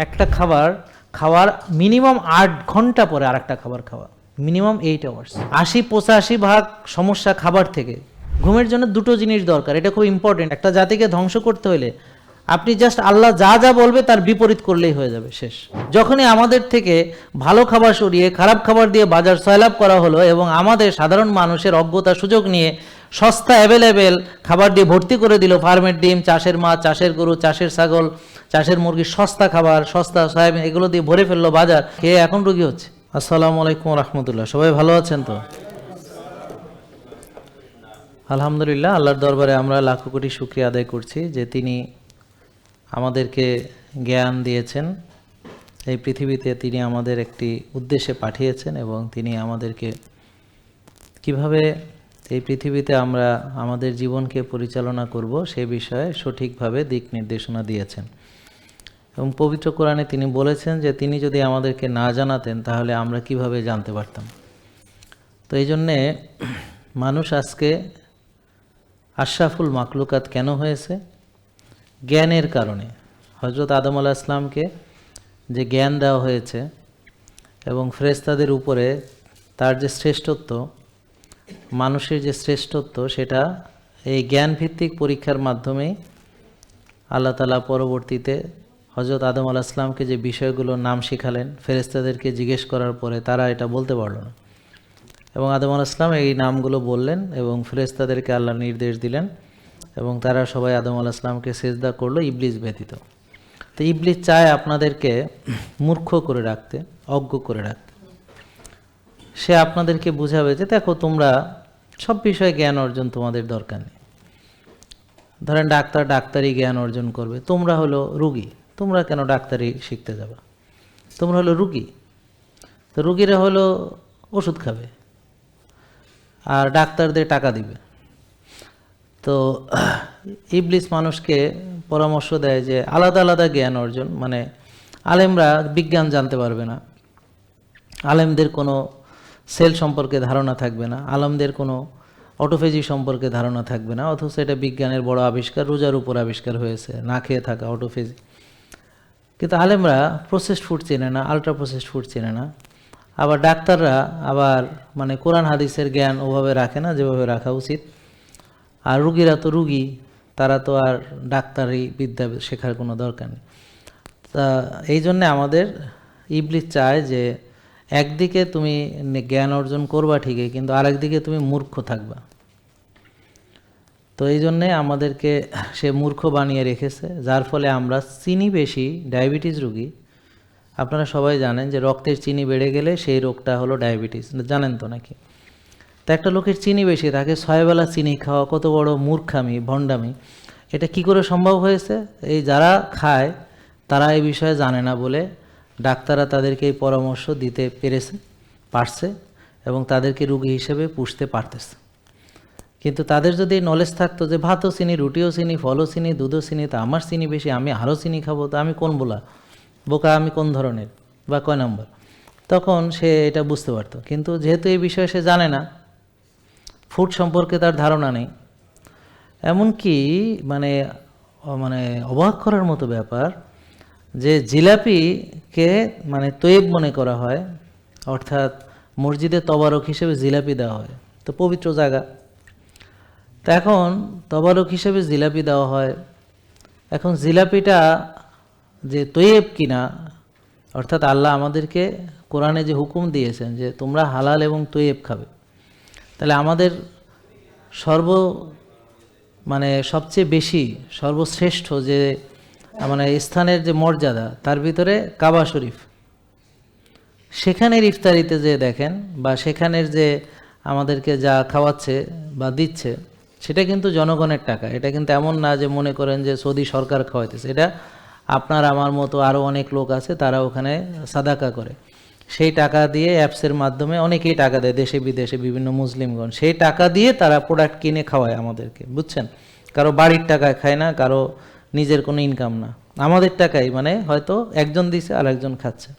একটা খাবার খাওয়ার মিনিমাম 8 ঘন্টা পরে আরেকটা খাবার খাওয়া, মিনিমাম 8 আওয়ার্স। 80-85% সমস্যা খাবার থেকে। ঘুমের জন্য দুটো জিনিস দরকার, এটা খুব ইম্পর্টেন্ট। একটা জাতিকে ধ্বংস করতে হলে আপনি জাস্ট আল্লাহ যা যা বলবে তার বিপরীত করলেই হয়ে যাবে, শেষ। যখনই আমাদের থেকে ভালো খাবার সরিয়ে খারাপ খাবার দিয়ে বাজার সয়লাভ করা হলো এবং আমাদের সাধারণ মানুষের অজ্ঞতা সুযোগ নিয়ে সস্তা অ্যাভেলেবেল খাবার দিয়ে ভর্তি করে দিল, ফার্মের ডিম, চাষের মাছ, চাষের গরু, চাষের ছাগল, চাষের মুরগি, সস্তা খাবার, সস্তা সয়াবিন, এগুলো দিয়ে ভরে ফেললো বাজার, খেয়ে এখন রোগী হচ্ছে। আসসালামু আলাইকুম রহমতুল্লাহ। সবাই ভালো আছেন তো? আলহামদুলিল্লাহ, আল্লাহর দরবারে আমরা লাখো কোটি শুকরিয়া আদায় করছি যে তিনি আমাদেরকে জ্ঞান দিয়েছেন। এই পৃথিবীতে তিনি আমাদের একটি উদ্দেশ্যে পাঠিয়েছেন এবং তিনি আমাদেরকে কিভাবে এই পৃথিবীতে আমরা আমাদের জীবনকে পরিচালনা করব সে বিষয়ে সঠিকভাবে দিক নির্দেশনা দিয়েছেন। এবং পবিত্র কোরআনে তিনি বলেছেন যে তিনি যদি আমাদেরকে না জানাতেন তাহলে আমরা কিভাবে জানতে পারতাম। তো এই জন্যে মানুষ আজকে আশরাফুল মাকলুকাত কেন হয়েছে? জ্ঞানের কারণে। হযরত আদম আলাইহিস সালামকে যে জ্ঞান দেওয়া হয়েছে এবং ফেরেশতাদের উপরে তার যে শ্রেষ্ঠত্ব, মানুষের যে শ্রেষ্ঠত্ব, সেটা এই জ্ঞানভিত্তিক পরীক্ষার মাধ্যমেই আল্লাহ তাআলা পরবর্তীতে হযরত আদম আলাইহিস সালামকে যে বিষয়গুলোর নাম শেখালেন, ফেরেশতাদেরকে জিজ্ঞেস করার পরে তারা এটা বলতে পারল না এবং আদম আলাইহিস সালাম এই নামগুলো বললেন এবং ফেরেশতাদেরকে আল্লাহ নির্দেশ দিলেন এবং তারা সবাই আদম আলাইহিস সালামকে সিজদা করলো, ইবলিস ব্যতীত। তো ইবলিস চায় আপনাদেরকে মূর্খ করে রাখতে, অজ্ঞ করে রাখতে। সে আপনাদেরকে বুঝাবে যে দেখো, তোমরা সব বিষয়ে জ্ঞান অর্জন তোমাদের দরকার নেই। ধরেন ডাক্তারি জ্ঞান অর্জন করবে, তোমরা হলো রুগী, তোমরা কেন ডাক্তারি শিখতে যাবে? তোমরা হলো রুগী, তো রুগীরা হলো ওষুধ খাবে আর ডাক্তারদের টাকা দিবে। তো ইবলিস মানুষকে পরামর্শ দেয় যে আলাদা আলাদা জ্ঞান অর্জন, মানে আলেমরা বিজ্ঞান জানতে পারবে না, আলেমদের কোনো সেল সম্পর্কে ধারণা থাকবে না, আলেমদের কোনো অটোফেজি সম্পর্কে ধারণা থাকবে না, অথচ এটা বিজ্ঞানের বড় আবিষ্কার, রোজার উপর আবিষ্কার হয়েছে, না খেয়ে থাকা অটোফেজি। কিন্তু আলেমরা প্রসেসড ফুড চেনে না, আলট্রা প্রসেসড ফুড চেনে না। আবার ডাক্তাররা আবার মানে কোরআন হাদিসের জ্ঞান ওভাবে রাখে না যেভাবে রাখা উচিত। আর রুগীরা তো রুগী, তারা তো আর ডাক্তারি বিদ্যা শেখার কোনো দরকার নেই। তা এই জন্যে আমাদের ইবলিস চায় যে একদিকে তুমি জ্ঞান অর্জন করবা ঠিকই, কিন্তু আরেকদিকে তুমি মূর্খ থাকবা। তো এই জন্যে আমাদেরকে সে মূর্খ বানিয়ে রেখেছে, যার ফলে আমরা চিনি বেশি, ডায়াবেটিস রোগী। আপনারা সবাই জানেন যে রক্তের চিনি বেড়ে গেলে সেই রোগটা হলো ডায়াবেটিস, জানেন তো নাকি? তা একটা লোকের চিনি বেশি, তাকে 6 বেলা চিনি খাওয়া কত বড় মূর্খামি, ভণ্ডামি। এটা কি করে সম্ভব হয়েছে? এই যারা খায় তারা এই বিষয়ে জানে না বলে ডাক্তাররা তাদেরকে এই পরামর্শ দিতে পারছে এবং তাদেরকে রোগী হিসেবে পুষতে পারতেছে। কিন্তু তাদের যদি নলেজ থাকতো যে ভাতও চিনি, রুটিও চিনি, ফলও চিনি, দুধও চিনি, তা আমার চিনি বেশি, আমি আরও চিনি খাবো, তো আমি কোন বোকা, আমি কোন ধরনের বা কয় নম্বর, তখন সে এটা বুঝতে পারতো। কিন্তু যেহেতু এই বিষয়ে সে জানে না, ফুড সম্পর্কে তার ধারণা নেই, এমনকি মানে মানে অবাক করার মতো ব্যাপার যে জিলাপিকে মানে তৈব মনে করা হয়, অর্থাৎ মসজিদে তবারক হিসেবে জিলাপি দেওয়া হয়, তো পবিত্র জায়গা। তো এখন তবারক হিসেবে জিলাপি দেওয়া হয়, এখন জিলাপিটা যে তৈব কিনা, অর্থাৎ আল্লাহ আমাদেরকে কোরআনে যে হুকুম দিয়েছেন যে তোমরা হালাল এবং তৈব খাবে, তাহলে আমাদের সবচেয়ে বেশি সর্বশ্রেষ্ঠ যে মানে স্থানের যে মর্যাদা, তার ভিতরে কাবা শরীফ। সেখানের ইফতারিতে যে দেখেন বা সেখানের যে আমাদেরকে যা খাওয়াচ্ছে বা দিচ্ছে, সেটা কিন্তু জনগণের টাকা। এটা কিন্তু এমন না যে মনে করেন যে সৌদি সরকার খাওয়াইতেছে, এটা আপনার আমার মতো আরও অনেক লোক আছে, তারা ওখানে সাদাকা করে, সেই টাকা দিয়ে অ্যাপসের মাধ্যমে অনেকেই টাকা দেয়, দেশে বিদেশে বিভিন্ন মুসলিমগণ, সেই টাকা দিয়ে তারা প্রোডাক্ট কিনে খাওয়ায় আমাদেরকে, বুঝছেন? কারো বাড়ির টাকায় খায় না, কারো নিজের কোনো ইনকাম না, আমাদের টাকাই, মানে হয়তো একজন দিছে আর একজন খাচ্ছে।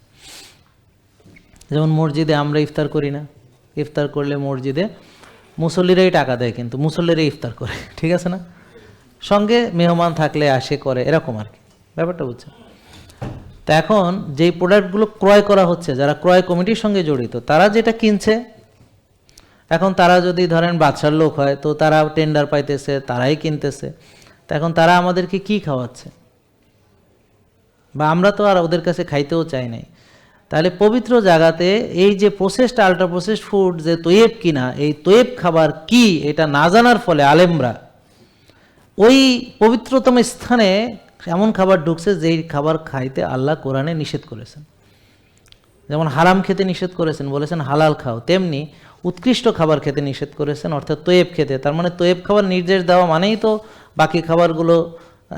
যেমন মসজিদে আমরা ইফতার করি না, ইফতার করলে মসজিদে মুসল্লিরাই টাকা দেয়, কিন্তু মুসল্লিরাই ইফতার করে, ঠিক আছে না? সঙ্গে মেহমান থাকলে আসে করে, এরকম আর কি ব্যাপারটা, বুঝছেন? তো এখন যেই প্রোডাক্টগুলো ক্রয় করা হচ্ছে, যারা ক্রয় কমিটির সঙ্গে জড়িত, তারা যেটা কিনছে, এখন তারা যদি ধরেন বাদশার লোক হয় তো তারা টেন্ডার পাইতেছে, তারাই কিনতেছে। তো এখন তারা আমাদেরকে কি খাওয়াচ্ছে, বা আমরা তো আর ওদের কাছে খাইতেও চাই নাই। তাহলে পবিত্র জায়গাতে এই যে প্রসেসড আল্ট্রা প্রসেসড ফুড যে তৈয়েব কিনা, এই তৈয়েব খাবার কি এটা না জানার ফলে আলেমরা ওই পবিত্রতম স্থানে এমন খাবার ঢুকছে যেই খাবার খাইতে আল্লাহ কোরআনে নিষেধ করেছেন। যেমন হারাম খেতে নিষেধ করেছেন, বলেছেন হালাল খাও, তেমনি উৎকৃষ্ট খাবার খেতে নিষেধ করেছেন, অর্থাৎ তৈয়েব খেতে। তার মানে তৈয়েব খাবার নির্দেশ দেওয়া মানেই তো বাকি খাবারগুলো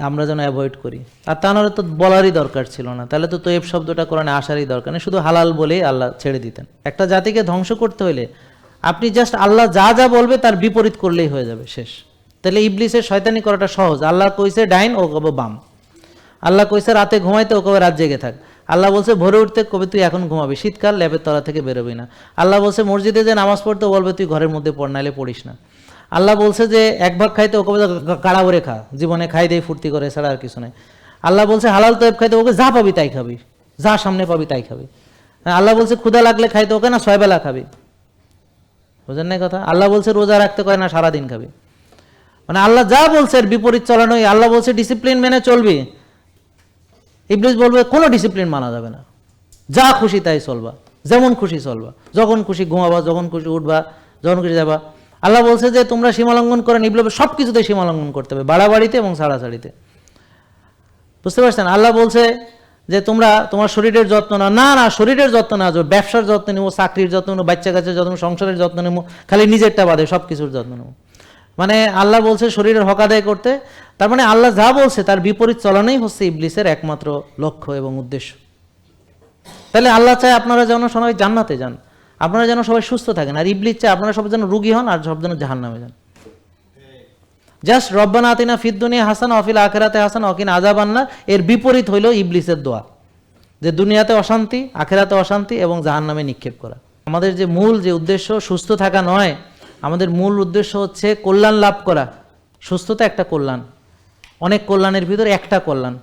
আমরা যেন অ্যাভয়েড করি। আর তা নাহলে তো বলারই দরকার ছিল না, তাহলে তো তৈয়েব শব্দটা কোরআনে আসারই দরকার নেই, শুধু হালাল বলেই আল্লাহ ছেড়ে দিতেন। একটা জাতিকে ধ্বংস করতে হলে আপনি জাস্ট আল্লাহ যা যা বলবে তার বিপরীত করলেই হয়ে যাবে, শেষ। তাহলে ইবলিসের শয়তানি করাটা সহজ। আল্লাহ কইছে ডাইন, ও কবে বাম। আল্লাহ কইছে রাতে ঘুমাইতে, ও কবে রাত জেগে থাক। আল্লাহ বলছে ভোরে উঠতে, কবে তুই এখন ঘুমাবি, শীতকাল ল্যাবের তলা থেকে বেরোবি না। আল্লাহ বলছে মসজিদে যে নামাজ পড়তে, বলবে তুই ঘরের মধ্যে পড়, নাইলে পড়িস না। আল্লাহ বলছে যে এক ভাগ খাইতে, ও কবে কাড়া ভরে খা, জীবনে খাই দেই ফুর্তি করে, ছাড়া আর কিছু নেই। আল্লাহ বলছে হালাল তৈব খাইতে, ওকে যা পাবি তাই খাবি, যা সামনে পাবি তাই খাবি। আল্লাহ বলছে ক্ষুধা লাগলে খাইতে, ওকে না 6 বেলা খাবি, বুঝেন না কথা। আল্লাহ বলছে রোজা রাখতে, কয় না সারাদিন খাবি। মানে আল্লাহ যা বলছে এর বিপরীত চলানোই। আল্লাহ বলছে ডিসিপ্লিন মেনে চলবি, ইবলিস বলবে কোনো ডিসিপ্লিন মানা যাবে না, যা খুশি তাই চলবা, যেমন খুশি চলবা, যখন খুশি ঘুমাবা, যখন খুশি উঠবা, যখন খুশি যাবা। আল্লাহ বলছে যে তোমরা সীমালঙ্ঘন করেন, ইবলিস সব কিছুতে সীমালঙ্ঘন করতে হবে, বাড়াবাড়িতে এবং ছাড়াছাড়িতে, বুঝতে পারছেন। আল্লাহ বলছে যে তোমরা তোমার শরীরের যত্ন না, না না শরীরের যত্ন না, ব্যবসার যত্ন নেবো, চাকরির যত্ন নেবো, বাচ্চা কাচ্চার যত্ন, সংসারের যত্ন নেবো, খালি নিজেরটা বাদে সব কিছুর যত্ন নেবো। মানে আল্লাহ বলছে শরীরের হক আদায় করতে। তার মানে আল্লাহ যা বলছে তার বিপরীত চলানোই হচ্ছে ইবলিসের একমাত্র লক্ষ্য এবং উদ্দেশ্য। তাহলে আল্লাহ চায় আপনারা যেন সবাই জান্নাতে যান, আপনারা যেন সবাই সুস্থ থাকেন, আর ইবলিস চায় আপনারা সব যেন রুগী হন আর সব যেন জাহান্নামে যান। জাস্ট রব্বানা আতিনা ফিদ দুনিয়া হাসানা ওয়া ফিল আখিরাতি হাসানা ওয়া কিনা আযাবান্নার, এর বিপরীত হইল ইবলিসের দোয়া, যে দুনিয়াতে অশান্তি, আখিরাতে অশান্তি এবং জাহান্নামে নিক্ষেপ করা। আমাদের যে মূল যে উদ্দেশ্য সুস্থ থাকা নয়, আমাদের মূল উদ্দেশ্য হচ্ছে কল্যাণ লাভ করা। সুস্থতা একটা কল্যাণ, অনেক কল্যাণের ভিতরে একটা কল্যাণ,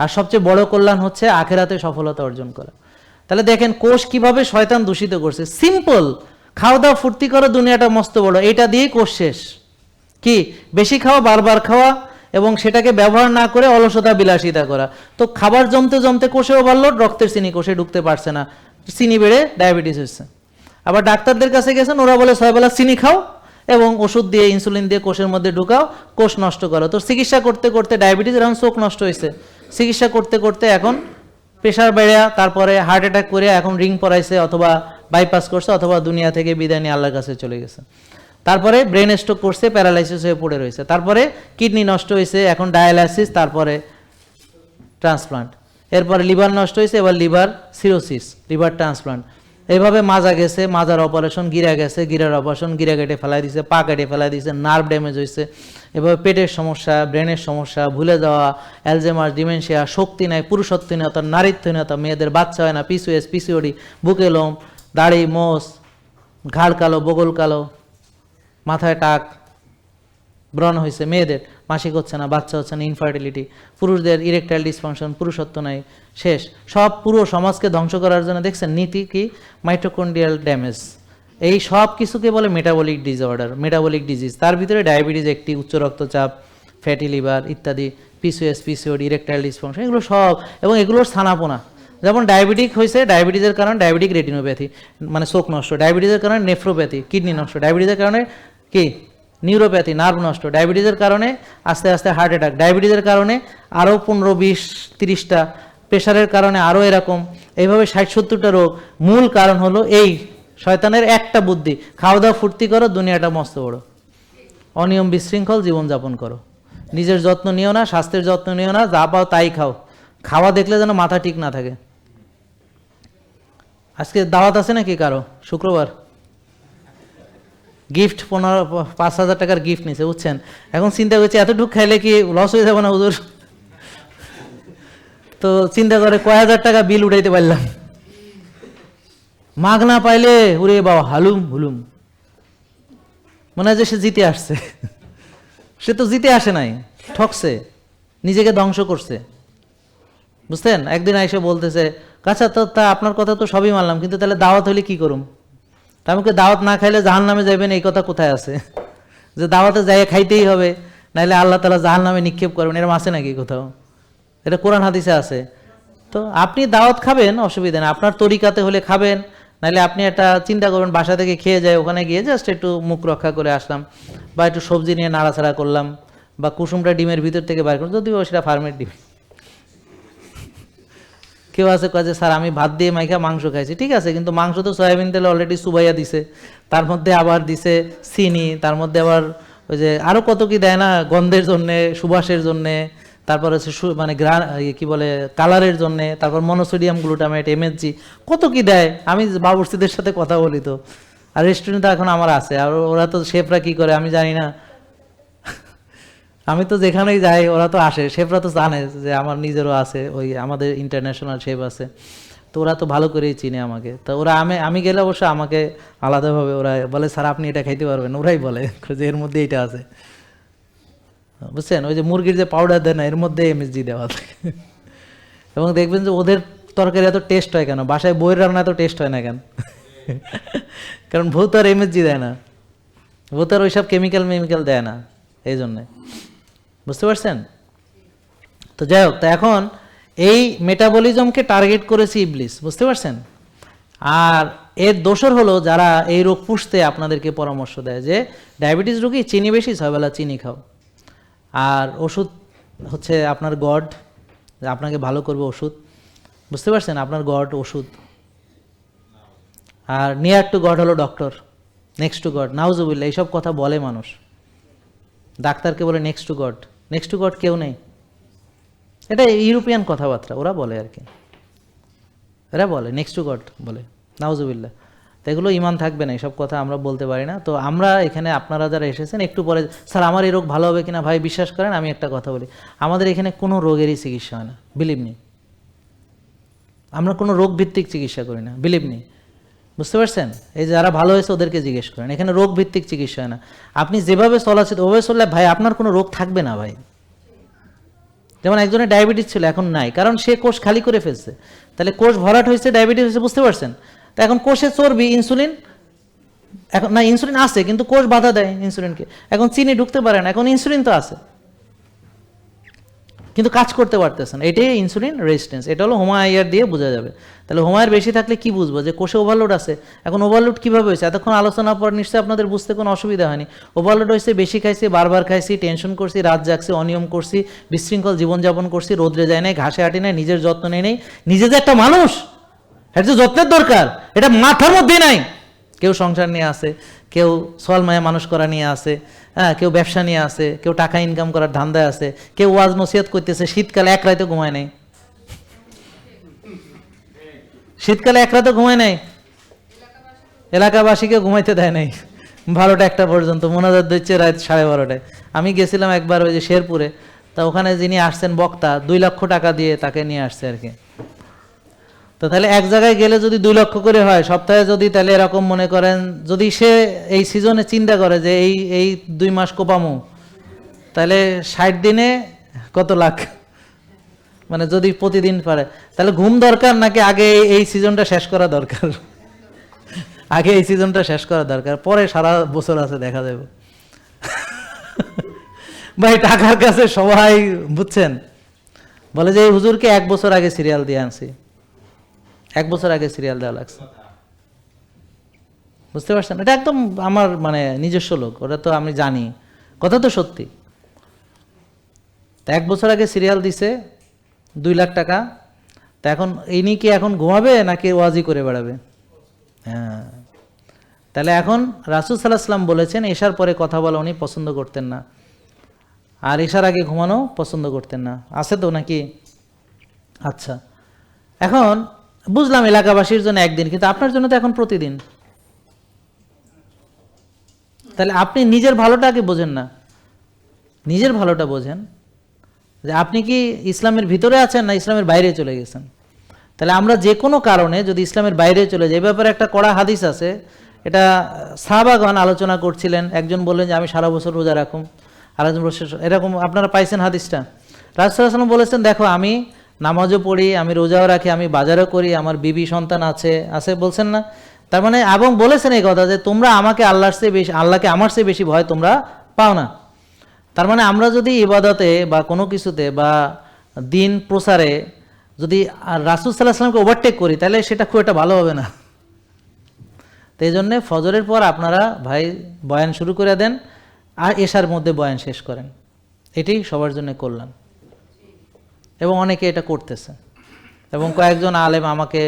আর সবচেয়ে বড় কল্যাণ হচ্ছে আখিরাতে সফলতা অর্জন করা। তাহলে দেখেন কোষ কিভাবে শয়তান দূষিত করছে। সিম্পল, খাওয়া দাওয়া ফুর্তি করো, দুনিয়াটা মস্ত বড়, এটা দিয়েই কোষ শেষ। কি বেশি খাওয়া, বারবার খাওয়া, এবং সেটাকে ব্যবহার না করে অলসতা বিলাসিতা করা। তো খাবার জমতে জমতে কোষে ওভারলোড, রক্তের চিনি কোষে ঢুকতে পারছে না, চিনি বেড়ে ডায়াবেটিস হচ্ছে। আবার ডাক্তারদের কাছে গেছেন, ওরা বলে 6 বেলা চিনি খাও এবং ওষুধ দিয়ে ইনসুলিন দিয়ে কোষের মধ্যে ঢুকাও, কোষ নষ্ট করো। তো চিকিৎসা করতে করতে ডায়াবেটিস, এখন চোখ নষ্ট হয়েছে, চিকিৎসা করতে করতে এখন প্রেশার বেড়ে, তারপরে হার্ট অ্যাটাক করে এখন রিং পরাইছে, অথবা বাইপাস করছে, অথবা দুনিয়া থেকে বিদায় নিয়ে আল্লাহর কাছে চলে গেছে। তারপরে ব্রেন স্ট্রোক করছে, প্যারালাইসিস হয়ে পড়ে রয়েছে। তারপরে কিডনি নষ্ট হয়েছে, এখন ডায়ালাইসিস, তারপরে ট্রান্সপ্লান্ট। এরপরে লিভার নষ্ট হয়েছে, এবার লিভার সিরোসিস, লিভার ট্রান্সপ্লান্ট। এইভাবে মাজা গেছে, মাজার অপারেশন, গিরা গেছে, গিরার অপারেশন, গিরা কেটে ফেলাই দিছে, পা কেটে ফেলাই দিছে, নার্ভ ড্যামেজ হয়েছে। এভাবে পেটের সমস্যা, ব্রেনের সমস্যা, ভুলে যাওয়া, অ্যালজেমার, ডিমেনশিয়া, শক্তি নাই, পুরুষত্বহীনতা, নারীত্বহীনতা, মেয়েদের বাচ্চা হয় না, পিসিওএস, পিসিওডি, বুকে লোম, দাড়ি, মোষ, ঘাড় কালো, বগল কালো, মাথায় টাক, ব্রণ হয়েছে, মেয়েদের মাসিক হচ্ছে না, বাচ্চা হচ্ছে না, ইনফার্টিলিটি, পুরুষদের ইরেকটাইল ডিসফাংশন, পুরুষত্ব নাই, শেষ। সব পুরো সমাজকে ধ্বংস করার জন্য দেখছেন নীতি কি, মাইটোকন্ড্রিয়াল ড্যামেজ। এই সব কিছুকে বলে মেটাবলিক ডিসঅর্ডার, মেটাবলিক ডিজিজ। তার ভিতরে ডায়াবেটিস একটি, উচ্চ রক্তচাপ, ফ্যাটি লিভার ইত্যাদি, পিসিওএস, পিসিওডি, ইরেকটাইল ডিসফাংশন, এগুলো সব। এবং এগুলোর স্থানাপনা, যেমন ডায়াবেটিক হয়েছে, ডায়াবেটিসের কারণে ডায়াবেটিক রেটিনোপ্যাথি মানে চোখ নষ্ট, ডায়াবেটিসের কারণে নেফ্রোপ্যাথি, কিডনি নষ্ট, ডায়াবেটিসের কারণে কি নিউরোপ্যাথি, নার্ভ নষ্ট, ডায়াবেটিসের কারণে আস্তে আস্তে হার্ট অ্যাটাক, ডায়াবেটিসের কারণে আরও 15, 20, 30টা, প্রেশারের কারণে আরও এরকম, এইভাবে 60-70টা রোগ। মূল কারণ হলো এই শয়তানের একটা বুদ্ধি, খাওয়া দাওয়া ফুর্তি করো, দুনিয়াটা মস্ত বড়, অনিয়ম বিশৃঙ্খল জীবনযাপন করো, নিজের যত্ন নিও না, স্বাস্থ্যের যত্ন নিও না, যা পাও তাই খাও, খাওয়া দেখলে যেন মাথা ঠিক না থাকে। আজকে দাওয়াত আছে নাকি কারো? শুক্রবার গিফট 5,000 টাকার গিফট নিছে, বুঝছেন। এখন চিন্তা করছে এতটুকু খাইলে কি লস হয়ে যাবে না হুজুর? তো চিন্তা করে কয় হাজার টাকা বিল উঠাইতে পারলাম, মাগ না পাইলে উড়ে বাবা হালুম হুলুম, মনে হয় যে সে জিতে আসছে। সে তো জিতে আসে নাই, ঠকছে, নিজেকে ধ্বংস করছে। বুঝছেন? একদিন আইসে বলতেছে, আচ্ছা তো তা আপনার কথা তো সবই মানলাম, কিন্তু তাহলে দাওয়াত হলে কি করুম? তা আমাকে দাওয়াত না খাইলে জাহান্নামে যাবেন, এই কথা কোথায় আছে? যে দাওয়াতে যাই খাইতেই হবে, নাহলে আল্লাহ তাআলা জাহান্নামে নিক্ষেপ করবেন, এরকম আছে নাকি কোথাও? এটা কোরআন হাদিসে আছে। তো আপনি দাওয়াত খাবেন, অসুবিধা নেই, আপনার তরিকাতে হলে খাবেন, নাহলে আপনি একটা চিন্তা করবেন বাসা থেকে খেয়ে যায়, ওখানে গিয়ে জাস্ট একটু মুখ রক্ষা করে আসলাম, বা একটু সবজি নিয়ে নাড়াচাড়া করলাম, বা কুসুমটা ডিমের ভিতর থেকে বাইর করলাম, যদিও সেটা ফার্মের ডিম। কেউ আছে কয় যে স্যার আমি ভাত দিয়ে মাইখা মাংস খাইছি, ঠিক আছে, কিন্তু মাংস তো সয়াবিন তেলে অলরেডি চুবাইয়া দিছে, তার মধ্যে আবার দিছে চিনি, তার মধ্যে আবার ওই যে আরও কত কি দেয় না, গন্ধের জন্যে, সুবাসের জন্যে, তারপর হচ্ছে মানে কি বলে কালারের জন্যে, তারপর মনোসোডিয়াম গ্লুটামেট, এমএসজি, কত কি দেয়। আমি বাবুর্চিদের সাথে কথা বলি তো, আর রেস্টুরেন্ট এখন আমার আছে, আর ওরা তো শেফরা কি করে আমি জানি না, আমি তো যেখানেই যাই ওরা তো আসে, শেফরা তো জানে যে আমার নিজেরও আছে, ওই আমাদের ইন্টারন্যাশনাল শেফ আছে, তো ওরা তো ভালো করেই চিনে আমাকে। তো ওরা আমি গেলে অবশ্য আমাকে আলাদাভাবে ওরা বলে, স্যার আপনি এটা খাইতে পারবেন, ওরাই বলে যে এর মধ্যে এইটা আছে, বুঝছেন? ওই যে মুরগির যে পাউডার দেয় না, এর মধ্যে এমএসজি দেওয়া থাকে। এবং দেখবেন যে ওদের তরকারি এত টেস্ট হয় কেন, বাসায় বইয়ের রান্না এত টেস্ট হয় না কেন? কারণ ভূত আর এমএসজি দেয় না, ভূত আর ওইসব কেমিক্যাল দেয় না, এই জন্যে। বুঝতে পারছেন? তো যাই হোক, তা এখন এই মেটাবলিজমকে টার্গেট করেছে ইবলিস, বুঝতে পারছেন? আর এর দোসর হলো যারা এই রোগ পুষতে আপনাদেরকে পরামর্শ দেয় যে ডায়াবেটিস রোগী চিনি বেশি, 6 বেলা চিনি খাও, আর ওষুধ হচ্ছে আপনার গড, আপনাকে ভালো করবে ওষুধ, বুঝতে পারছেন? আপনার গড ওষুধ, আর নিয়ার টু গড হলো ডক্টর, নেক্সট টু গড, নাউজুবিল্লাহ, এইসব কথা বলে মানুষ। ডাক্তারকে বলে নেক্সট টু গড কেউ নেই, এটা ইউরোপিয়ান কথাবার্তা, ওরা বলে আর কি, এরা বলে নেক্সট টু গড বলে, নাউজুবিল্লাহ। তো এগুলো ইমান থাকবে না, এসব কথা আমরা বলতে পারি না। তো আমরা এখানে, আপনারা যারা এসেছেন, একটু পরে স্যার আমার এই রোগ ভালো হবে কিনা, ভাই বিশ্বাস করেন আমি একটা কথা বলি, আমাদের এখানে কোনো রোগেরই চিকিৎসা হয় না, বিলিভ মি। আমরা কোনো রোগ ভিত্তিক চিকিৎসা করি না, বিলিভ মি। বুঝতে পারছেন? এই যারা ভালো হয়েছে ওদেরকে জিজ্ঞেস করেন, এখানে রোগ ভিত্তিক চিকিৎসা হয় না। আপনি যেভাবে চলাচিত ওভাবে চললে ভাই আপনার কোনো রোগ থাকবে না ভাই। যেমন একজনের ডায়াবেটিস ছিল, এখন নাই, কারণ সে কোষ খালি করে ফেলছে। তাহলে কোষ ভরাট হয়েছে, ডায়াবেটিস হয়েছে, বুঝতে পারছেন? তো এখন কোষে চর্বি, ইনসুলিন, এখন না ইনসুলিন আছে কিন্তু কোষ বাধা দেয় ইনসুলিনকে, এখন চিনি ঢুকতে পারে না, এখন ইনসুলিন তো আছে কিন্তু কাজ করতে পারতেছে না, এটাই ইনসুলিন রেজিস্ট্যান্স। এটা হলো হোমায়ার দিয়ে বোঝা যাবে। তাহলে হোমায়ার বেশি থাকলে কি বুঝবো যে কোষে ওভারলোড আছে। এখন ওভারলোড কীভাবে হয়েছে, এতক্ষণ আলোচনা পর নিশ্চয়ই আপনাদের বুঝতে কোনো অসুবিধা হয়নি। ওভারলোড হয়েছে, বেশি খাইছি, বারবার খাইছি, টেনশন করছি, রাত জাগছি, অনিয়ম করছি, বিশৃঙ্খল জীবনযাপন করছি, রোদ্রে যায় নাই, ঘাসে হাঁটি নাই, নিজের যত্ন নেই নেই। নিজে যে একটা মানুষ, এটা যে যত্নের দরকার, এটা মাথার মধ্যেই নাই। কেউ সংসার নিয়ে আসে, কেউ সলমায়া মানুষ করা নিয়ে আসে, হ্যাঁ, কেউ ব্যবসা নিয়ে আসে, কেউ টাকা ইনকাম করার ধান্দায় আছে, কেউ ওয়াজ নসিহত করতেছে, শীতকালে এক রাতে ঘুমায় নেই, শীতকালে এক রাতে ঘুমায় নেই, এলাকাবাসীকে ঘুমাইতে দেয় নাই, 12টা 1টা পর্যন্ত মোনাজাত দিচ্ছে রাত 12:30টায়। আমি গেছিলাম একবার ওই যে শেরপুরে, তা ওখানে যিনি আসছেন বক্তা, 2 লক্ষ টাকা দিয়ে তাকে নিয়ে আসছে আর কি। তো তাহলে এক জায়গায় গেলে যদি 2 লক্ষ করে হয় সপ্তাহে, যদি তাহলে এরকম মনে করেন, যদি সে এই সিজনে চিন্তা করে যে এই 2 মাস কোপামু, তাহলে 60 দিনে কত লাখ, মানে যদি প্রতিদিন পারে, তাহলে ঘুম দরকার নাকি আগে এই সিজনটা শেষ করা দরকার? আগে এই সিজনটা শেষ করা দরকার, পরে সারা বছর আছে দেখা যাবে। ভাই টাকার কাছে সবাই, বুঝছেন, বলে যে এই হুজুরকে 1 বছর আগে সিরিয়াল দিয়ে আনছি, 1 বছর আগে সিরিয়াল দেওয়া লাগছে। বুঝতে পারছেন? এটা একদম আমার মানে নিজস্ব লোক, ওটা তো আমি জানি, কথা তো সত্যি। 1 বছর আগে সিরিয়াল দিছে, 2 লাখ টাকা। তা এখন ইনি কি এখন ঘুমাবে নাকি ওয়াজি করে বেড়াবে? হ্যাঁ, তাহলে এখন রাসূল সাল্লাল্লাহু আলাইহি ওয়াসাল্লাম বলেছেন এশার পরে কথা বলা উনি পছন্দ করতেন না, আর এশার আগে ঘুমানো পছন্দ করতেন না, আছে তো নাকি? আচ্ছা, এখন বুঝলাম এলাকাবাসীর জন্য একদিন, কিন্তু আপনার জন্য তো এখন প্রতিদিন। তাহলে আপনি নিজের ভালোটা আগে বোঝেন না, নিজের ভালোটা বোঝেন যে আপনি কি ইসলামের ভিতরে আছেন না ইসলামের বাইরে চলে গেছেন। তাহলে আমরা যে কোনো কারণে যদি ইসলামের বাইরে চলে যাই, এই ব্যাপারে একটা কড়া হাদিস আছে, এটা সাহাবাগণ আলোচনা করছিলেন। একজন বললেন যে আমি সারা বছর রোজা রাখুম, আরেকজন বলছেন এরকম, আপনারা পাইছেন হাদিসটা? রাসূল সাল্লাল্লাহু আলাইহি ওয়াসাল্লাম বলেছেন, দেখো আমি নামাজও পড়ি, আমি রোজাও রাখি, আমি বাজারও করি, আমার বিবি সন্তান আছে আছে বলছেন না? তার মানে এবং বলেছেন এই কথা যে তোমরা আমাকে আল্লাহর চেয়ে বেশি, আল্লাহকে আমার চেয়ে বেশি ভয় তোমরা পাও না। তার মানে আমরা যদি ইবাদতে বা কোনো কিছুতে বা দিন প্রচারে যদি রাসূল সাল্লাল্লাহু আলাইহি ওয়াসাল্লামকে ওভারটেক করি, তাহলে সেটা খুব একটা ভালো হবে না। তো এই জন্যে ফজরের পর আপনারা ভাই বয়ান শুরু করে দেন, আর এশার মধ্যে বয়ান শেষ করেন, এটাই সবার জন্য কল্যাণ। এবং অনেকে এটা করতেছে, এবং কয়েকজন আলেম আমাকে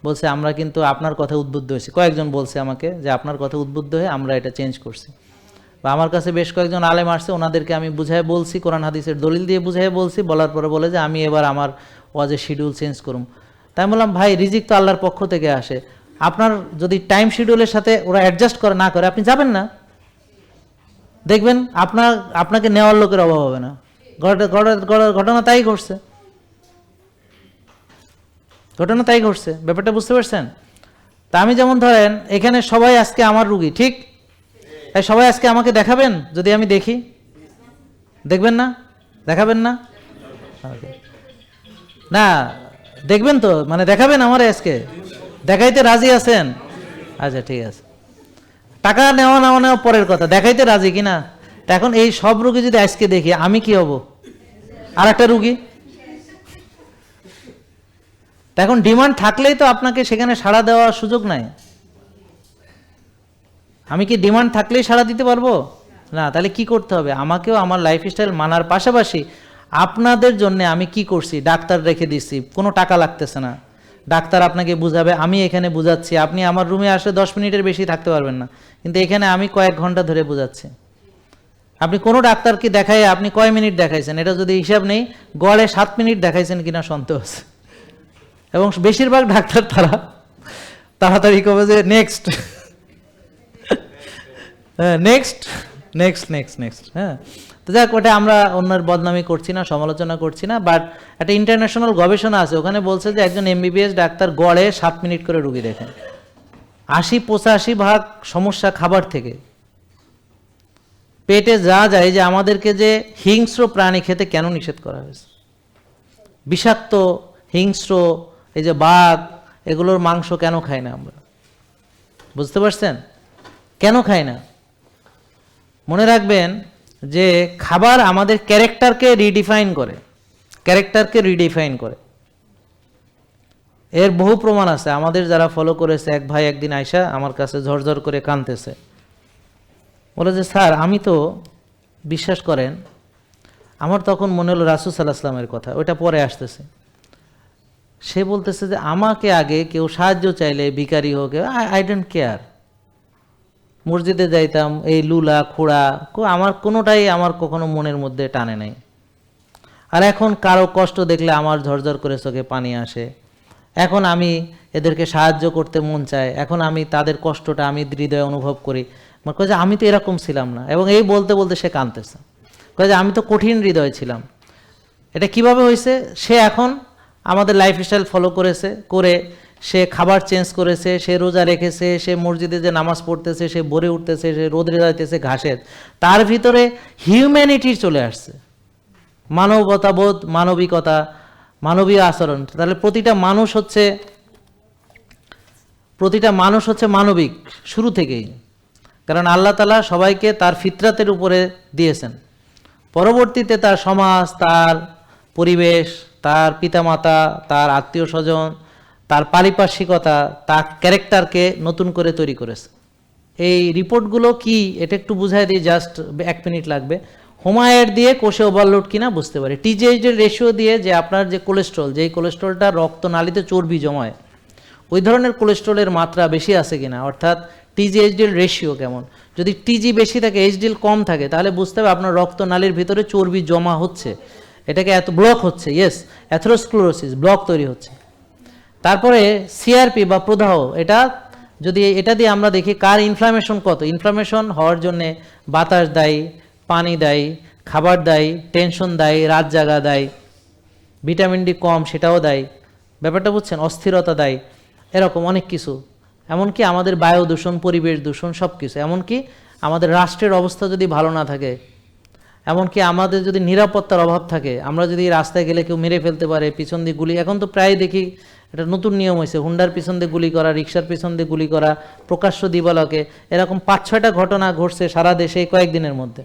বলছে আমরা কিন্তু আপনার কথা উদ্বুদ্ধ হয়েছি, কয়েকজন বলছে আমাকে যে আপনার কথা উদ্বুদ্ধ হয়ে আমরা এটা চেঞ্জ করছি। বা আমার কাছে বেশ কয়েকজন আলেম আসছে, ওনাদেরকে আমি বুঝাই বলছি, কোরআন হাদিসের দলিল দিয়ে বুঝাই বলছি, বলার পরে বলে যে আমি এবার আমার ওয়াজের শিডিউল চেঞ্জ করুম। তাই আমি বললাম ভাই রিজিক তো আল্লাহর পক্ষ থেকে আসে, আপনার যদি টাইম শিডিউলের সাথে ওরা অ্যাডজাস্ট করে না করে আপনি যাবেন না, দেখবেন আপনাকে নেওয়ার লোকের অভাব হবে না। ঘটনা তাই ঘটছে, ব্যাপারটা বুঝতে পারছেন? তা আমি যেমন ধরেন এখানে সবাই আজকে আমার রুগী, ঠিক? তাই সবাই আজকে আমাকে দেখাবেন, যদি আমি দেখি দেখবেন না, দেখাবেন না? না দেখবেন তো, মানে দেখাবেন আমারে আজকে, দেখাইতে রাজি আছেন? আচ্ছা ঠিক আছে, টাকা নেওয়া না নেওয়া পরের কথা, দেখাইতে রাজি কিনা? এখন এই সব রুগী যদি আজকে দেখি, আমি কি হব? আর একটা রুগী। এখন ডিমান্ড থাকলেই তো আপনাকে সেখানে সাড়া দেওয়ার সুযোগ নাই। আমি কি ডিমান্ড থাকলেই সাড়া দিতে পারবো না? তাহলে কি করতে হবে? আমাকেও আমার লাইফস্টাইল মানার পাশাপাশি আপনাদের জন্য আমি কি করছি, ডাক্তার রেখে দিচ্ছি, কোনো টাকা লাগতেছে না, ডাক্তার আপনাকে বুঝাবে, আমি এখানে বুঝাচ্ছি, আপনি আমার রুমে আসলে 10 মিনিটের বেশি থাকতে পারবেন না, কিন্তু এখানে আমি কয়েক ঘন্টা ধরে বুঝাচ্ছি। আপনি কোনো ডাক্তারকে দেখাই আপনি কয় মিনিট দেখাইছেন, এটা যদি হিসাব নেই, গড়ে 7 মিনিট দেখাইছেন কিনা সন্দেহ আছে। এবং বেশিরভাগ ডাক্তার তারা তাড়াতাড়ি কবে যে next next next next next. হ্যাঁ, তো যাক, ওটা আমরা অন্যের বদনামি করছি না, সমালোচনা করছি না, বাট একটা ইন্টারন্যাশনাল গবেষণা আছে, ওখানে বলছে যে একজন এমবিবিএস ডাক্তার গড়ে 7 মিনিট করে রুগী দেখেন। 80-85% সমস্যা খাবার থেকে। পেটে যা যায়, যে আমাদেরকে যে হিংস্র প্রাণী খেতে কেন নিষেধ করা হয়েছে, বিষাক্ত হিংস্র এই যে বাঘ, এগুলোর মাংস কেন খাই না আমরা? বুঝতে পারছেন কেন খাই না? মনে রাখবেন যে খাবার আমাদের ক্যারেক্টারকে রিডিফাইন করে। এর বহু প্রমাণ আছে, আমাদের যারা ফলো করেছে। এক ভাই একদিন আইসা আমার কাছে ঝরঝর করে কাঁদতেছে, বলে যে স্যার আমি তো, বিশ্বাস করেন আমার তখন মনে হলো রাসূল সাল্লাল্লাহু আলাইহি ওয়াসাল্লামের কথা, ওইটা পরে আসতেছে। সে বলতেছে যে আমাকে আগে কেউ সাহায্য চাইলে, ভিখারি হোক, আই ডোন্ট কেয়ার, মসজিদে যাইতাম, এই লুলা খোড়া আমার কোনোটাই আমার কখনো মনের মধ্যে টানে নাই। আর এখন কারো কষ্ট দেখলে আমার ঝরঝর করে চোখে পানি আসে, এখন আমি এদেরকে সাহায্য করতে মন চায়, এখন আমি তাদের কষ্টটা আমি হৃদয়ে অনুভব করি। মানে কয়ে যে আমি তো এরকম ছিলাম না, এবং এই বলতে বলতে সে কাঁদতেছে, কয়ে যে আমি তো কঠিন হৃদয় ছিলাম। এটা কিভাবে হয়েছে? সে এখন আমাদের লাইফস্টাইল ফলো করেছে, করে সে খাবার চেঞ্জ করেছে, সে রোজা রেখেছে, সে মসজিদে যে নামাজ পড়তেছে, সে ভোরে উঠতেছে, সে রোদে যাইতেছে ঘাসের, তার ভিতরে হিউম্যানিটির চলে আসছে, মানবতাবোধ, মানবিকতা, মানবীয় আচরণ। তাহলে প্রতিটা মানুষ হচ্ছে মানবিক শুরু থেকেই, কারণ আল্লাহ তাআলা সবাইকে তার ফিতরাতের উপরে দিয়েছেন। পরবর্তীতে তার সমাজ, তার পরিবেশ, তার পিতামাতা, তার আত্মীয় স্বজন, তার পারিপার্শ্বিকতা, তার ক্যারেক্টারকে নতুন করে তৈরি করেছে। এই রিপোর্টগুলো কি, এটা একটু বুঝাই দিই, জাস্ট 1 মিনিট লাগবে। হোমায়ের দিয়ে কোষে ওভারলোড কিনা বুঝতে পারি, টিজিএইচডির রেশিও দিয়ে, যে আপনার যে কোলেস্ট্রল, যেই কোলেস্ট্রলটা রক্তনালীতে চর্বি জমায়, ওই ধরনের কোলেস্ট্রলের মাত্রা বেশি আছে কিনা, অর্থাৎ টিজিএইচডির রেশিও কেমন। যদি টিজি বেশি থাকে, এইচডিএল কম থাকে, তাহলে বুঝতে হবে আপনার রক্তনালীর ভিতরে চর্বি জমা হচ্ছে, এটাকে এত ব্লক হচ্ছে, ইয়েস অ্যাথেরোস্ক্লেরোসিস, ব্লক তৈরি হচ্ছে। তারপরে সিআরপি বা প্রদাহ, এটা দিয়ে আমরা দেখি কার ইনফ্লামেশন কত। ইনফ্লামেশন হওয়ার জন্যে বাতাস দায়ী, পানি দায়ী, খাবার দায়ী, টেনশন দায়ী, রাত জাগা দায়ী, ভিটামিন ডি কম সেটাও দায়ী, ব্যাপারটা বুঝছেন, অস্থিরতা দায়ী, এরকম অনেক কিছু। এমনকি আমাদের বায়ু দূষণ, পরিবেশ দূষণ, সব কিছু। এমনকি আমাদের রাষ্ট্রের অবস্থা যদি ভালো না থাকে, এমনকি আমাদের যদি নিরাপত্তার অভাব থাকে, আমরা যদি রাস্তায় গেলে কেউ মেরে ফেলতে পারে, পিছন দিয়ে গুলি, এখন তো প্রায় দেখি এটা নতুন নিয়ম হয়েছে, হুন্ডার পিছন দিয়ে গুলি করা, রিক্সার পিছন দিয়ে গুলি করা, প্রকাশ্য দিবালকে, এরকম 5-6টা ঘটনা ঘটছে সারা দেশে এই কয়েকদিনের মধ্যে,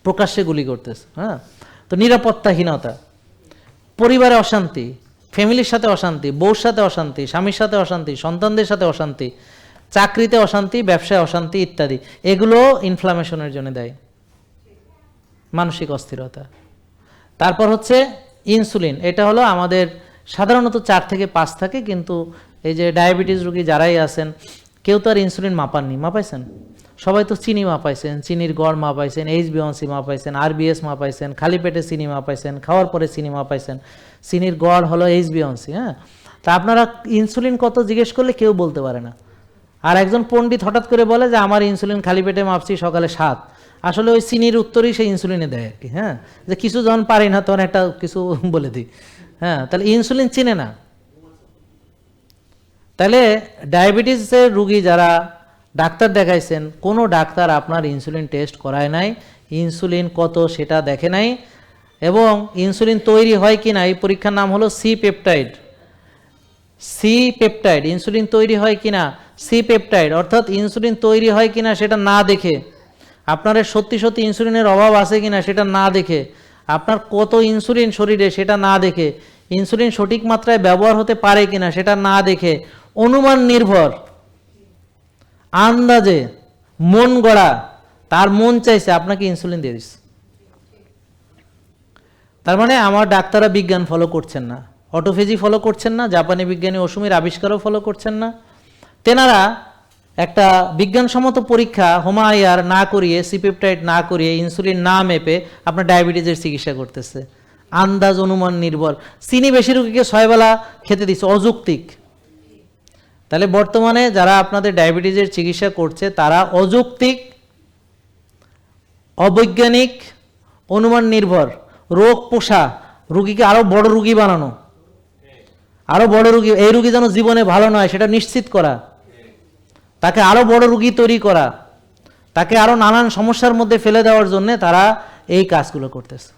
প্রকাশ্যে গুলি করতেছে। হ্যাঁ, তো নিরাপত্তাহীনতা, পরিবারে অশান্তি, ফ্যামিলির সাথে অশান্তি, বউর সাথে অশান্তি, স্বামীর সাথে অশান্তি, সন্তানদের সাথে অশান্তি, চাকরিতে অশান্তি, ব্যবসায় অশান্তি ইত্যাদি, এগুলো ইনফ্লামেশনের জন্য দেয়, মানসিক অস্থিরতা। তারপর হচ্ছে ইনসুলিন, এটা হলো আমাদের সাধারণত 4 থেকে 5 থাকে, কিন্তু এই যে ডায়াবেটিস রোগী যারাই আছেন কেউ তো আর ইনসুলিন মাপাননি, মাপাইছেন? সবাই তো চিনি মাপাইছেন, চিনির গড় মাপাইছেন, HbA1c মাপাইছেন, RBS মাপাইছেন, খালি পেটে চিনি মাপাইছেন, খাওয়ার পরে চিনি মাপাইছেন, চিনির গড় হলো HbA1c। হ্যাঁ, তা আপনারা ইনসুলিন কত জিজ্ঞেস করলে কেউ বলতে পারে না। আর একজন পণ্ডিত হঠাৎ করে বলে যে আমার ইনসুলিন খালি পেটে মাপছি সকালে 7, আসলে ওই চিনির উত্তরই সেই ইনসুলিনে দেয় আর কি। হ্যাঁ, যে কিছু যখন পারি না তখন একটা কিছু বলে দিই। হ্যাঁ, তাহলে ইনসুলিন চিনে না। তাহলে ডায়াবেটিসের রুগী যারা ডাক্তার দেখাইছেন, কোনো ডাক্তার আপনার ইনসুলিন টেস্ট করায় নাই, ইনসুলিন কত সেটা দেখে নাই, এবং ইনসুলিন তৈরি হয় কি না এই পরীক্ষার নাম হলো C peptide. C peptide, insulin তৈরি হয় কিনা, সি পেপটাইড, অর্থাৎ ইনসুলিন তৈরি হয় কিনা সেটা না দেখে, আপনার সত্যি সত্যি ইনসুলিনের অভাব আছে কিনা সেটা না দেখে, আপনার কত ইনসুলিন শরীরে সেটা না দেখে, ইনসুলিন সঠিক মাত্রায় ব্যবহার হতে পারে কিনা সেটা না দেখে, অনুমান নির্ভর, আন্দাজে, মন গড়া, তার মন চাইছে আপনাকে ইনসুলিন দিয়ে দিচ্ছে। তার মানে আমার ডাক্তাররা বিজ্ঞান ফলো করছেন না, অটোফেজি ফলো করছেন না, জাপানি বিজ্ঞানী ওসুমির আবিষ্কারও ফলো করছেন না। তেনারা একটা বিজ্ঞানসম্মত পরীক্ষা হোমায়ার না করিয়ে, সিপেপটাইড না করিয়ে, ইনসুলিন না মেপে আপনার ডায়াবেটিসের চিকিৎসা করতেছে, আন্দাজ, অনুমান নির্ভর। চিনি বেশি রোগীকে 6 বেলা খেতে দিচ্ছে, অযৌক্তিক। তাহলে বর্তমানে যারা আপনাদের ডায়াবেটিসের চিকিৎসা করছে তারা অযৌক্তিক, অবৈজ্ঞানিক, অনুমান নির্ভর, রোগ পোষা, রুগীকে আরো বড় রুগী বানানো, আরো বড় রুগী, এই রুগী যেন জীবনে ভালো নয় সেটা নিশ্চিত করা, তাকে আরো বড় রুগী তৈরি করা, তাকে আরো নানান সমস্যার মধ্যে ফেলে দেওয়ার জন্য তারা এই কাজগুলো করতেছে।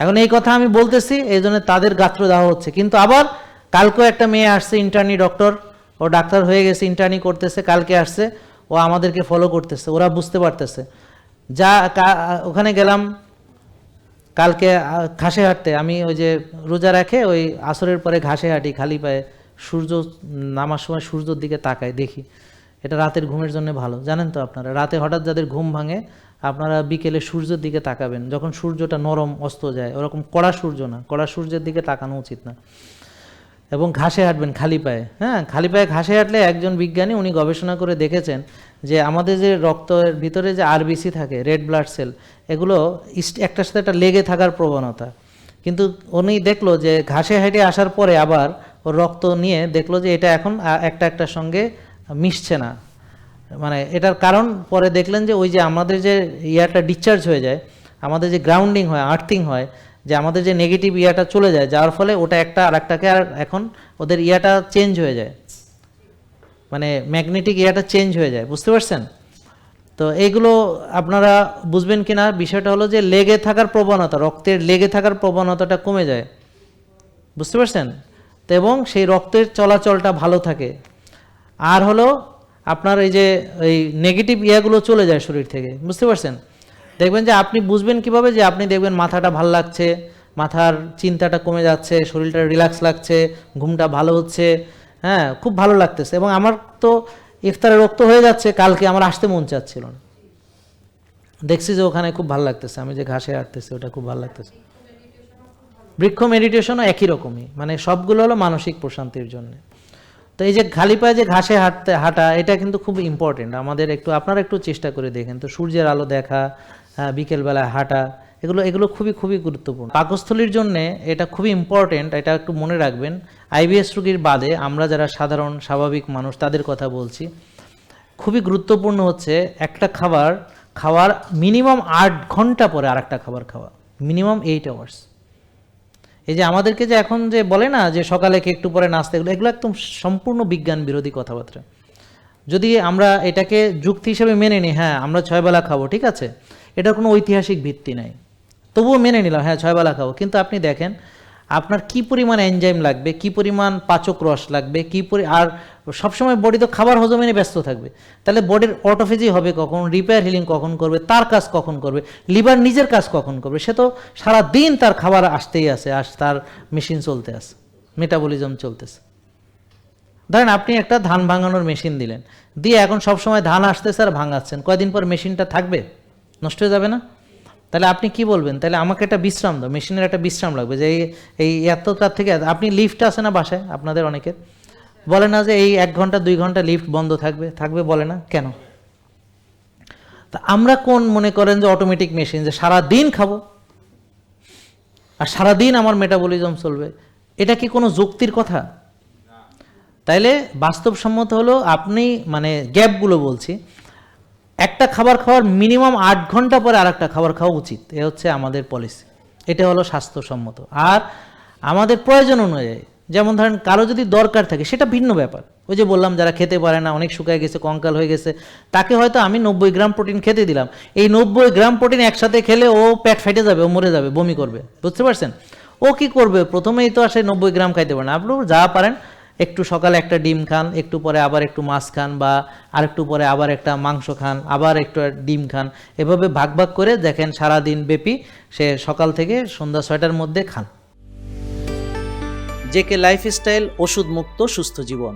এখন এই কথা আমি বলতেছি এই জন্য তাদের গাত্র দেওয়া হচ্ছে। কিন্তু আবার কালকেও একটা মেয়ে আসছে, ইন্টার্নি ডক্টর, ও ডাক্তার হয়ে গেছে, ইন্টার্নি করতেছে, কালকে আসছে, ও আমাদেরকে ফলো করতেছে, ওরা বুঝতে পারতেছে। যা ওখানে গেলাম কালকে ঘাসে হাঁটতে, আমি ওই যে রোজা রাখে ওই আসরের পরে ঘাসে হাঁটি খালি পায়ে, সূর্য নামার সময় সূর্যের দিকে তাকাই, দেখি। এটা রাতের ঘুমের জন্য ভালো, জানেন তো আপনারা। রাতে হঠাৎ যাদের ঘুম ভাঙে, আপনারা বিকেলে সূর্যের দিকে তাকাবেন, যখন সূর্যটা নরম অস্ত যায়, ওরকম কড়া সূর্য না, কড়া সূর্যের দিকে তাকানো উচিত না। এবং ঘাসে হাঁটবেন খালি পায়ে। হ্যাঁ, খালি পায়ে ঘাসে হাঁটলে একজন বিজ্ঞানী উনি গবেষণা করে দেখেছেন যে আমাদের যে রক্তের ভিতরে যে আরবিসি থাকে, রেড ব্লাড সেল, এগুলো একটার সাথে একটা লেগে থাকার প্রবণতা। কিন্তু উনি দেখলো যে ঘাসে হেঁটে আসার পরে আবার ওর রক্ত নিয়ে দেখলো যে এটা এখন একটার সঙ্গে মিশছে না। মানে এটার কারণ পরে দেখলেন যে ওই যে আমাদের যে ইয়াটা ডিসচার্জ হয়ে যায়, আমাদের যে গ্রাউন্ডিং হয়, আর্থিং হয়, যে আমাদের যে নেগেটিভ ইয়াটা চলে যায়, যার ফলে ওটা একটা আর একটাকে, আর এখন ওদের ইয়াটা চেঞ্জ হয়ে যায়, মানে ম্যাগনেটিক ইয়াটা চেঞ্জ হয়ে যায়, বুঝতে পারছেন? তো এইগুলো আপনারা বুঝবেন কিনা বিষয়টা হলো যে লেগে থাকার প্রবণতা, রক্তের লেগে থাকার প্রবণতাটা কমে যায়, বুঝতে পারছেন? তো এবং সেই রক্তের চলাচলটা ভালো থাকে। আর হলো আপনার এই যে এই নেগেটিভ ইয়াগুলো চলে যায় শরীর থেকে, বুঝতে পারছেন? দেখবেন যে আপনি বুঝবেন কিভাবে, যে আপনি দেখবেন মাথাটা ভালো লাগছে, মাথার চিন্তাটা কমে যাচ্ছে, শরীরটা রিল্যাক্স লাগছে, ঘুমটা ভালো হচ্ছে, হ্যাঁ, খুব ভালো লাগতেছে। এবং আমার তো ইফতারে রক্ত হয়ে যাচ্ছে, কালকে আমার আসতে মন চাচ্ছিল না, দেখছি যে ওখানে খুব ভালো লাগতেছে, আমি যে ঘাসে হাঁটতেছি ওটা খুব ভালো লাগতেছে। বৃক্ষ মেডিটেশনও একই রকমই, মানে সবগুলো হলো মানসিক প্রশান্তির জন্য। তো এই যে খালি পায়ে যে ঘাসে হাঁটা, এটা কিন্তু খুব ইম্পর্টেন্ট আমাদের। একটু আপনারা একটু চেষ্টা করে দেখেন তো, সূর্যের আলো দেখা, বিকেলবেলায় হাঁটা, এগুলো খুবই খুবই গুরুত্বপূর্ণ পাকস্থলীর জন্য। এটা খুবই ইম্পর্টেন্ট, এটা একটু মনে রাখবেন। আইবিএস রোগীর বাদে আমরা যারা সাধারণ স্বাভাবিক মানুষ তাদের কথা বলছি, খুবই গুরুত্বপূর্ণ হচ্ছে একটা খাওয়ার মিনিমাম 8 ঘন্টা পরে আর একটা খাবার খাওয়া, মিনিমাম 8 আওয়ার্স। এই যে আমাদেরকে যে এখন যে বলে না যে সকালে একটু পরে নাস্তা, এগুলো একদম সম্পূর্ণ বিজ্ঞান বিরোধী কথাবার্তা। যদি আমরা এটাকে যুক্তি হিসেবে মেনে নিই, হ্যাঁ আমরা 6 বেলা খাবো, ঠিক আছে, এটার কোনো ঐতিহাসিক ভিত্তি নাই, তবুও মেনে নিলাম হ্যাঁ 6 বেলা খাবো। কিন্তু আপনি দেখেন আপনার কি পরিমাণ এনজাইম লাগবে, কি পরিমাণ পাচক রস লাগবে, আর সবসময় বডি তো খাবার হজমে নিয়ে ব্যস্ত থাকবে, তাহলে বডির অটোফেজি হবে কখন, রিপেয়ার হিলিং কখন করবে, তার কাজ কখন করবে, লিভার নিজের কাজ কখন করবে? সে তো সারা দিন তার খাবার আসতেই আছে, তার মেশিন চলতে আছে, মেটাবলিজম চলতেছে। ধরেন আপনি একটা ধান ভাঙানোর মেশিন দিলেন, দিয়ে এখন সবসময় ধান আসতেছে আর ভাঙাচ্ছেন, কয়দিন পর মেশিনটা থাকবে? নষ্ট হয়ে যাবে না? তাহলে আপনি কি বলবেন, তাহলে আমাকে একটা বিশ্রাম দাও, মেশিনের একটা বিশ্রাম লাগবে, যে এই এতটার থেকে আপনি লিফট আছে না বাসায় আপনাদের অনেকের, বলে না যে এই 1 ঘন্টা 2 ঘন্টা লিফট বন্ধ থাকবে বলে না কেন? তা আমরা কোন মনে করেন যে অটোমেটিক মেশিন, যে সারা দিন খাবো আর সারা দিন আমার মেটাবলিজম চলবে, এটা কি কোনো যুক্তির কথা? তাইলে বাস্তবসম্মত হলো আপনি মানে গ্যাপগুলো বলছি, একটা খাবার খাওয়ার মিনিমাম 8 ঘন্টা পরে আরেকটা খাবার খাওয়া উচিত, এ হচ্ছে আমাদের পলিসি, এটা হলো স্বাস্থ্যসম্মত। আর আমাদের প্রয়োজন অনুযায়ী, যেমন ধরেন কারো যদি দরকার থাকে সেটা ভিন্ন ব্যাপার, ওই যে বললাম যারা খেতে পারে না, অনেক শুকায় গেছে, কঙ্কাল হয়ে গেছে, তাকে হয়তো আমি 90 গ্রাম প্রোটিন খেতে দিলাম, এই 90 গ্রাম প্রোটিন একসাথে খেলে ও পেট ফেটে যাবে, ও মরে যাবে, বমি করবে, বুঝতে পারছেন? ও কি করবে, প্রথমেই তো আসে 90 গ্রাম খাইতে পারে না। আপনি যা পারেন একটু সকালে একটা ডিম খান, একটু পরে আবার একটু মাছ খান, বা আরেকটু পরে আবার একটা মাংস খান, আবার একটু ডিম খান, এভাবে ভাগ ভাগ করে দেখেন সারাদিন ব্যাপী সে সকাল থেকে সন্ধ্যা 6টার মধ্যে খান। জেকে লাইফস্টাইল, ওষুধ মুক্ত সুস্থ জীবন।